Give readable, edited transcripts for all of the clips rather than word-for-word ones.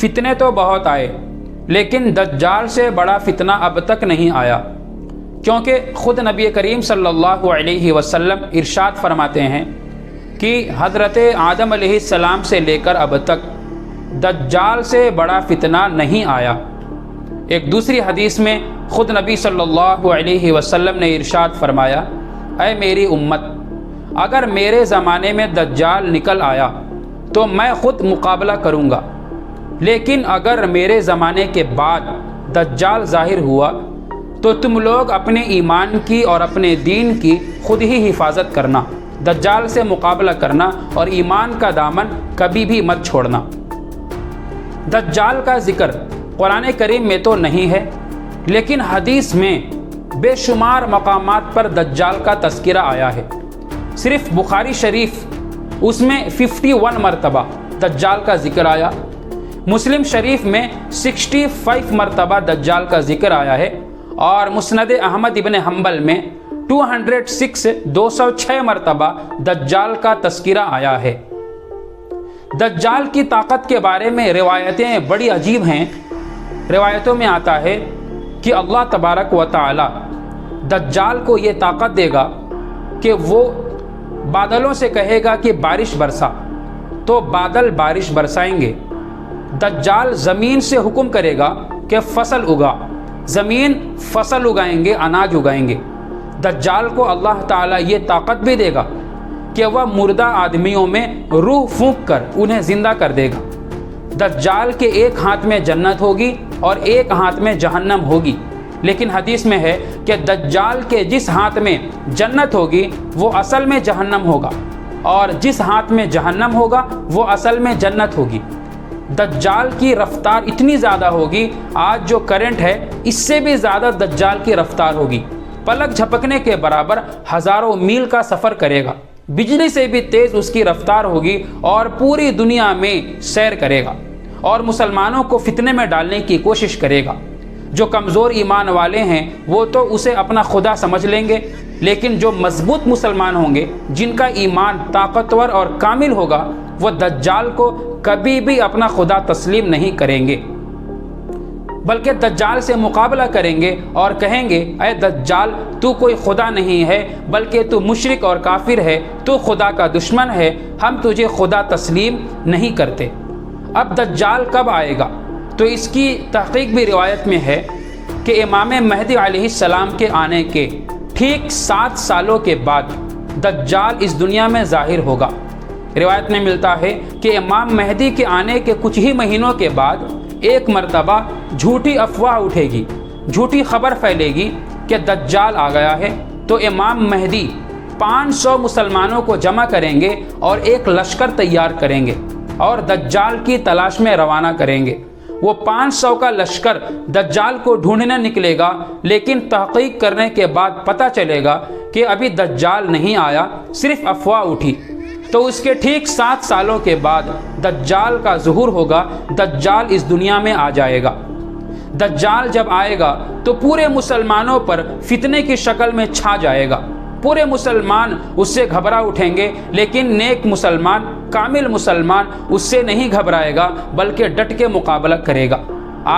فتنے تو بہت آئے لیکن دجال سے بڑا فتنہ اب تک نہیں آیا، کیونکہ خود نبی کریم صلی اللہ علیہ وسلم ارشاد فرماتے ہیں کہ حضرت آدم علیہ السلام سے لے کر اب تک دجال سے بڑا فتنہ نہیں آیا۔ ایک دوسری حدیث میں خود نبی صلی اللہ علیہ وسلم نے ارشاد فرمایا، اے میری امت، اگر میرے زمانے میں دجال نکل آیا تو میں خود مقابلہ کروں گا، لیکن اگر میرے زمانے کے بعد دجال ظاہر ہوا تو تم لوگ اپنے ایمان کی اور اپنے دین کی خود ہی حفاظت کرنا، دجال سے مقابلہ کرنا اور ایمان کا دامن کبھی بھی مت چھوڑنا۔ دجال کا ذکر قرآن کریم میں تو نہیں ہے، لیکن حدیث میں بے شمار مقامات پر دجال کا تذکرہ آیا ہے۔ صرف بخاری شریف اس میں 51 مرتبہ دجال کا ذکر آیا، مسلم شریف میں 65 مرتبہ دجال کا ذکر آیا ہے، اور مسند احمد ابن حنبل میں 206 مرتبہ دجال کا تذکرہ آیا ہے۔ دجال کی طاقت کے بارے میں روایتیں بڑی عجیب ہیں۔ روایتوں میں آتا ہے کہ اللہ تبارک و تعالی دجال کو یہ طاقت دے گا کہ وہ بادلوں سے کہے گا کہ بارش برسا تو بادل بارش برسائیں گے۔ دجال زمین سے حکم کرے گا کہ فصل اگا، زمین فصل اگائیں گے، اناج اگائیں گے۔ دجال کو اللہ تعالیٰ یہ طاقت بھی دے گا کہ وہ مردہ آدمیوں میں روح پھونک کر انہیں زندہ کر دے گا۔ دجال کے ایک ہاتھ میں جنت ہوگی اور ایک ہاتھ میں جہنم ہوگی، لیکن حدیث میں ہے کہ دجال کے جس ہاتھ میں جنت ہوگی وہ اصل میں جہنم ہوگا، اور جس ہاتھ میں جہنم ہوگا وہ اصل میں جنت ہوگی۔ دجال کی رفتار اتنی زیادہ ہوگی، آج جو کرنٹ ہے اس سے بھی زیادہ دجال کی رفتار ہوگی، پلک جھپکنے کے برابر ہزاروں میل کا سفر کرے گا، بجلی سے بھی تیز اس کی رفتار ہوگی اور پوری دنیا میں سیر کرے گا اور مسلمانوں کو فتنے میں ڈالنے کی کوشش کرے گا۔ جو کمزور ایمان والے ہیں وہ تو اسے اپنا خدا سمجھ لیں گے، لیکن جو مضبوط مسلمان ہوں گے، جن کا ایمان طاقتور اور کامل ہوگا، وہ دجال کو کبھی بھی اپنا خدا تسلیم نہیں کریں گے، بلکہ دجال سے مقابلہ کریں گے اور کہیں گے، اے دجال، تو کوئی خدا نہیں ہے بلکہ تو مشرک اور کافر ہے، تو خدا کا دشمن ہے، ہم تجھے خدا تسلیم نہیں کرتے۔ اب دجال کب آئے گا؟ تو اس کی تحقیق بھی روایت میں ہے کہ امام مہدی علیہ السلام کے آنے کے ٹھیک 7 سالوں کے بعد دجال اس دنیا میں ظاہر ہوگا۔ روایت میں ملتا ہے کہ امام مہدی کے آنے کے کچھ ہی مہینوں کے بعد ایک مرتبہ جھوٹی افواہ اٹھے گی، جھوٹی خبر پھیلے گی کہ دجال آ گیا ہے، تو امام مہدی 500 مسلمانوں کو جمع کریں گے اور ایک لشکر تیار کریں گے اور دجال کی تلاش میں روانہ کریں گے۔ وہ 500 کا لشکر دجال کو ڈھونڈنے نکلے گا، لیکن تحقیق کرنے کے بعد پتہ چلے گا کہ ابھی دجال نہیں آیا، صرف افواہ اٹھی۔ تو اس کے ٹھیک 7 سالوں کے بعد دجال کا ظہور ہوگا، دجال اس دنیا میں آ جائے گا۔ دجال جب آئے گا تو پورے مسلمانوں پر فتنے کی شکل میں چھا جائے گا، پورے مسلمان اس سے گھبرا اٹھیں گے، لیکن نیک مسلمان، کامل مسلمان اس سے نہیں گھبرائے گا بلکہ ڈٹ کے مقابلہ کرے گا۔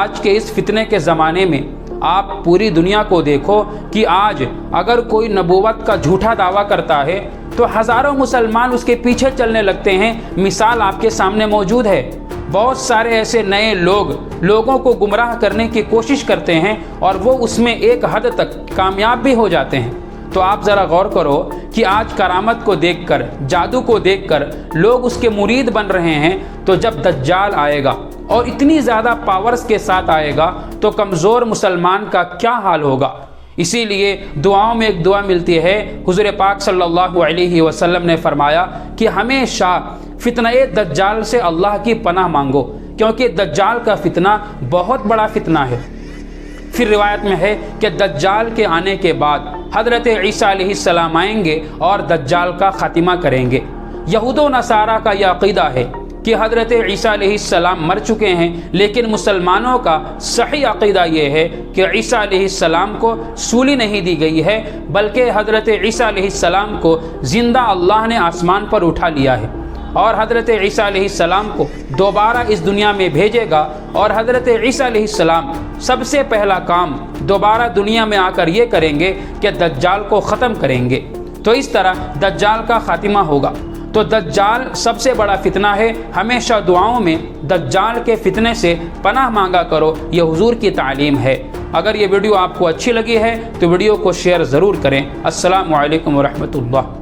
آج کے اس فتنے کے زمانے میں آپ پوری دنیا کو دیکھو کہ آج اگر کوئی نبوت کا جھوٹا دعویٰ کرتا ہے تو ہزاروں مسلمان اس کے پیچھے چلنے لگتے ہیں۔ مثال آپ کے سامنے موجود ہے، بہت سارے ایسے نئے لوگوں کو گمراہ کرنے کی کوشش کرتے ہیں اور وہ اس میں ایک حد تک کامیاب بھی ہو جاتے ہیں۔ تو آپ ذرا غور کرو کہ آج کرامت کو دیکھ کر، جادو کو دیکھ کر لوگ اس کے مرید بن رہے ہیں، تو جب دجال آئے گا اور اتنی زیادہ پاورز کے ساتھ آئے گا تو کمزور مسلمان کا کیا حال ہوگا۔ اسی لیے دعاؤں میں ایک دعا ملتی ہے، حضور پاک صلی اللہ علیہ وسلم نے فرمایا کہ ہمیشہ فتنہ دجال سے اللہ کی پناہ مانگو، کیونکہ دجال کا فتنہ بہت بڑا فتنہ ہے۔ پھر روایت میں ہے کہ دجال کے آنے کے بعد حضرت عیسیٰ علیہ السلام آئیں گے اور دجال کا خاتمہ کریں گے۔ یہود و نصارہ کا یہ عقیدہ ہے کہ حضرت عیسیٰ علیہ السلام مر چکے ہیں، لیکن مسلمانوں کا صحیح عقیدہ یہ ہے کہ عیسیٰ علیہ السلام کو سولی نہیں دی گئی ہے، بلکہ حضرت عیسیٰ علیہ السلام کو زندہ اللہ نے آسمان پر اٹھا لیا ہے، اور حضرت عیسیٰ علیہ السلام کو دوبارہ اس دنیا میں بھیجے گا، اور حضرت عیسیٰ علیہ السلام سب سے پہلا کام دوبارہ دنیا میں آ کر یہ کریں گے کہ دجال کو ختم کریں گے۔ تو اس طرح دجال کا خاتمہ ہوگا۔ تو دجال سب سے بڑا فتنہ ہے، ہمیشہ دعاؤں میں دجال کے فتنے سے پناہ مانگا کرو، یہ حضور کی تعلیم ہے۔ اگر یہ ویڈیو آپ کو اچھی لگی ہے تو ویڈیو کو شیئر ضرور کریں۔ السلام علیکم ورحمۃ اللہ۔